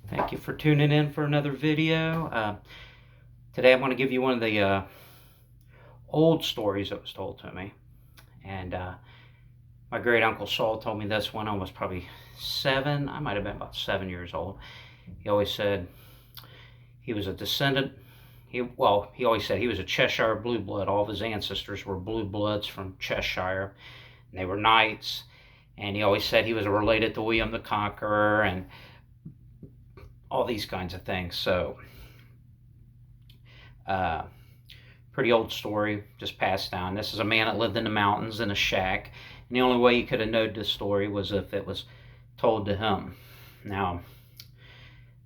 Thank you for tuning in for another video. Today I'm going to give you one of the old stories that was told to me. And my great uncle Saul told me this when I was probably 7. I might have been about 7 years old. He always said he was a descendant. He always said he was a Cheshire blue blood. All of his ancestors were blue bloods from Cheshire, and they were knights. And he always said he was related to William the Conqueror and all these kinds of things. So, pretty old story, just passed down. This is a man that lived in the mountains in a shack, and the only way you could have known this story was if it was told to him. Now,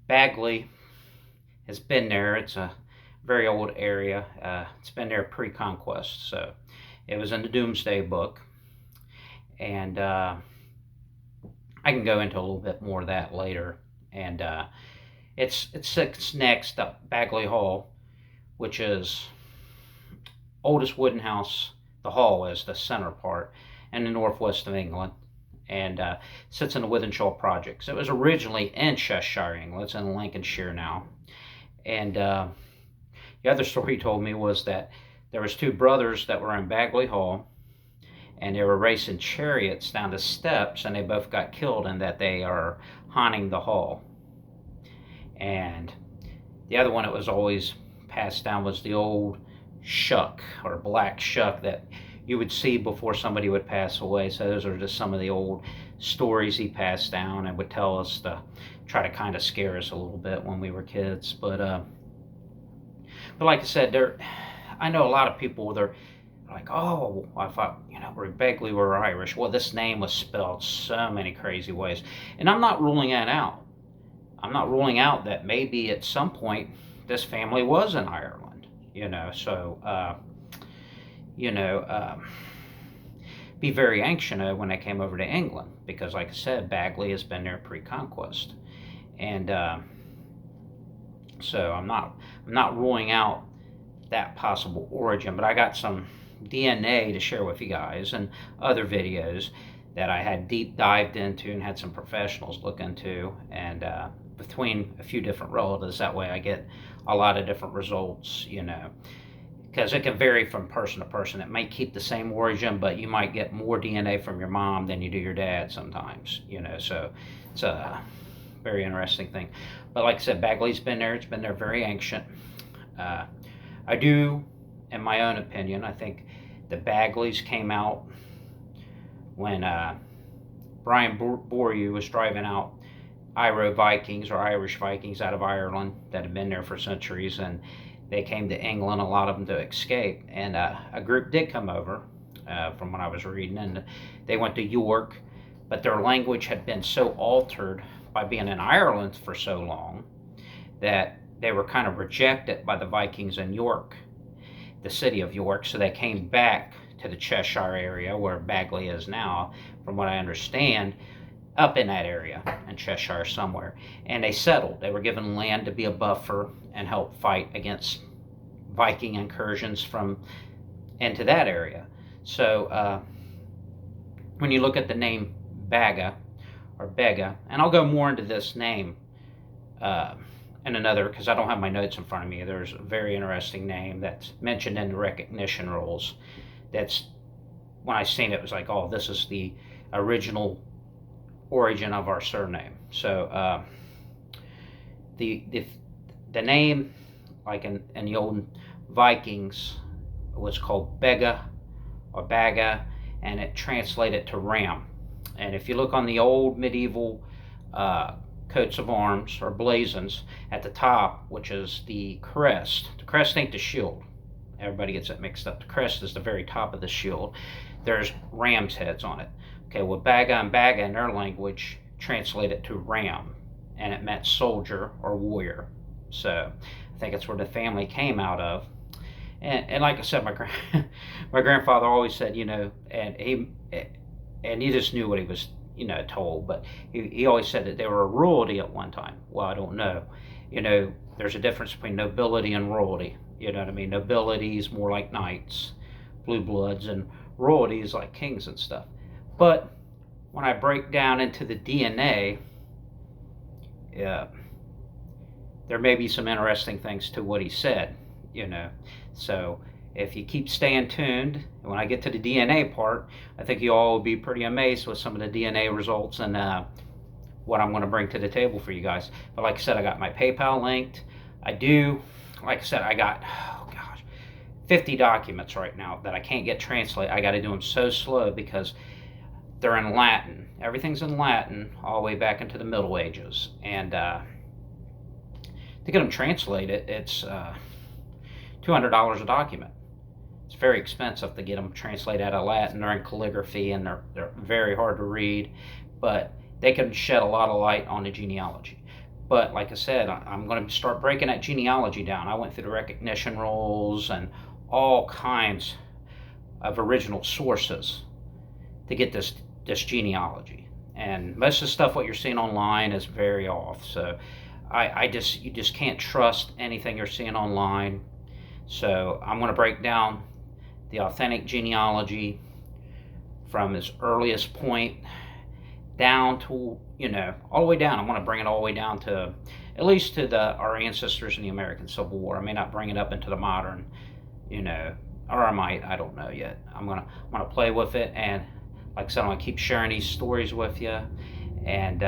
Bagley has been there. It's a very old area. It's been there pre-conquest, so it was in the Doomsday Book, and I can go into a little bit more of that later. And it's sits next up Bagley Hall, which is oldest wooden house. The hall is the center part in the northwest of England, and sits in the Withenshaw Projects. It was originally in Cheshire, England. It's in Lincolnshire now. And the other story he told me was that there was 2 brothers that were in Bagley Hall, and they were racing chariots down the steps, and they both got killed, and that they are haunting the hall. And the other one that was always passed down was the old shuck or black shuck that you would see before somebody would pass away. So those are just some of the old stories he passed down and would tell us to try to kind of scare us a little bit when we were kids. But like I said, I know a lot of people, they're like, oh, I thought, we're Begley, we're Irish. Well, this name was spelled so many crazy ways. And I'm not ruling that out. I'm not ruling out that maybe at some point this family was in Ireland, so, be very anxious when they came over to England, because like I said, Bagley has been there pre-conquest. And so I'm not ruling out that possible origin, but I got some DNA to share with you guys and other videos that I had deep dived into and had some professionals look into, and between a few different relatives, that way I get a lot of different results, because it can vary from person to person. It might keep the same origin, but you might get more DNA from your mom than you do your dad sometimes, so it's a very interesting thing. But like I said, Bagley's been there. It's been there very ancient. I do, in my own opinion, I think the Bagleys came out when Brian Boru was driving out Irish Vikings out of Ireland that had been there for centuries, and they came to England, a lot of them, to escape. And a group did come over, from what I was reading, and they went to York, but their language had been so altered by being in Ireland for so long that they were kind of rejected by the Vikings in York, the city of York. So they came back to the Cheshire area where Bagley is now, from what I understand, up in that area in Cheshire somewhere. And they settled. They were given land to be a buffer and help fight against Viking incursions from into that area. So when you look at the name Baga or Bega, and I'll go more into this name in another, because I don't have my notes in front of me. There's a very interesting name that's mentioned in the recognition rules. That's, when I seen it, it was like, oh, this is the original origin of our surname. So the name, like in the old Vikings, was called Bega or Baga, and it translated to ram. And if you look on the old medieval coats of arms or blazons, at the top, which is the crest ain't the shield. Everybody gets that mixed up. The crest is the very top of the shield. There's ram's heads on it. Okay, well, Baga in their language translated to ram, and it meant soldier or warrior. So I think that's where the family came out of. And like I said, my grandfather always said, and he just knew what he was, told, but he always said that they were a royalty at one time. Well, I don't know. There's a difference between nobility and royalty. You know what I mean? Nobility is more like knights, blue bloods, and royalty is like kings and stuff. But when I break down into the DNA, there may be some interesting things to what he said, So if you keep staying tuned, when I get to the DNA part, I think you all will be pretty amazed with some of the DNA results and what I'm going to bring to the table for you guys. But like I said, I got my PayPal linked. Like I said, I got, 50 documents right now that I can't get translated. I got to do them so slow because they're in Latin. Everything's in Latin all the way back into the Middle Ages. And to get them translated, it's $200 a document. It's very expensive to get them translated out of Latin. They're in calligraphy and they're very hard to read, but they can shed a lot of light on the genealogy. But like I said, I'm going to start breaking that genealogy down. I went through the recognition rolls and all kinds of original sources to get this genealogy. And most of the stuff what you're seeing online is very off. So you just can't trust anything you're seeing online. So I'm going to break down the authentic genealogy from its earliest point down to, all the way down. I'm going to bring it all the way down to at least to our ancestors in the American Civil War. I may not bring it up into the modern, or I might, I don't know yet. I'm gonna play with it, and like I said, I'm gonna keep sharing these stories with you, and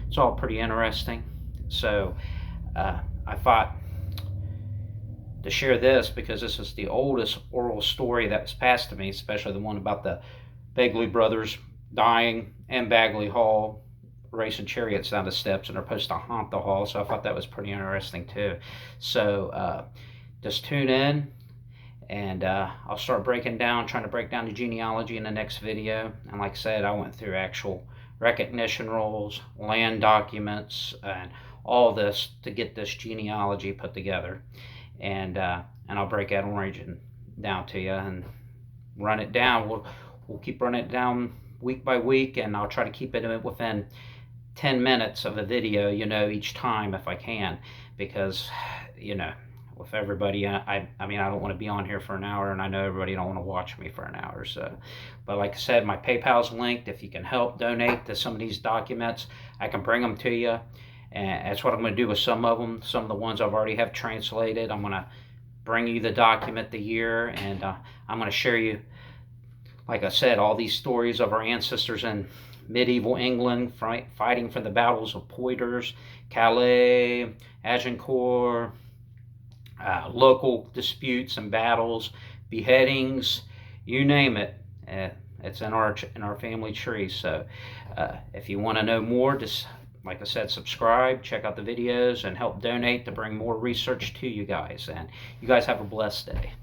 it's all pretty interesting. So I thought to share this because this is the oldest oral story that was passed to me, especially the one about the Begley brothers dying in Bagley Hall, racing chariots down the steps, and they're supposed to haunt the hall. So I thought that was pretty interesting too. So just tune in, and I'll start trying to break down the genealogy in the next video. And like I said, I went through actual recognition rolls, land documents, and all this to get this genealogy put together. And I'll break that origin down to you and run it down. We'll keep running it down week by week, and I'll try to keep it within 10 minutes of a video, each time if I can, because, with everybody, I don't want to be on here for an hour, and I know everybody don't want to watch me for an hour. So, but like I said, my PayPal's linked. If you can help donate to some of these documents, I can bring them to you, and that's what I'm going to do with some of them. Some of the ones I've already have translated, I'm going to bring you the document, the year, and I'm going to share you, like I said, all these stories of our ancestors in medieval England, fighting for the battles of Poitiers, Calais, Agincourt, local disputes and battles, beheadings, you name it. It's in our family tree. So if you want to know more, just like I said, subscribe, check out the videos, and help donate to bring more research to you guys. And you guys have a blessed day.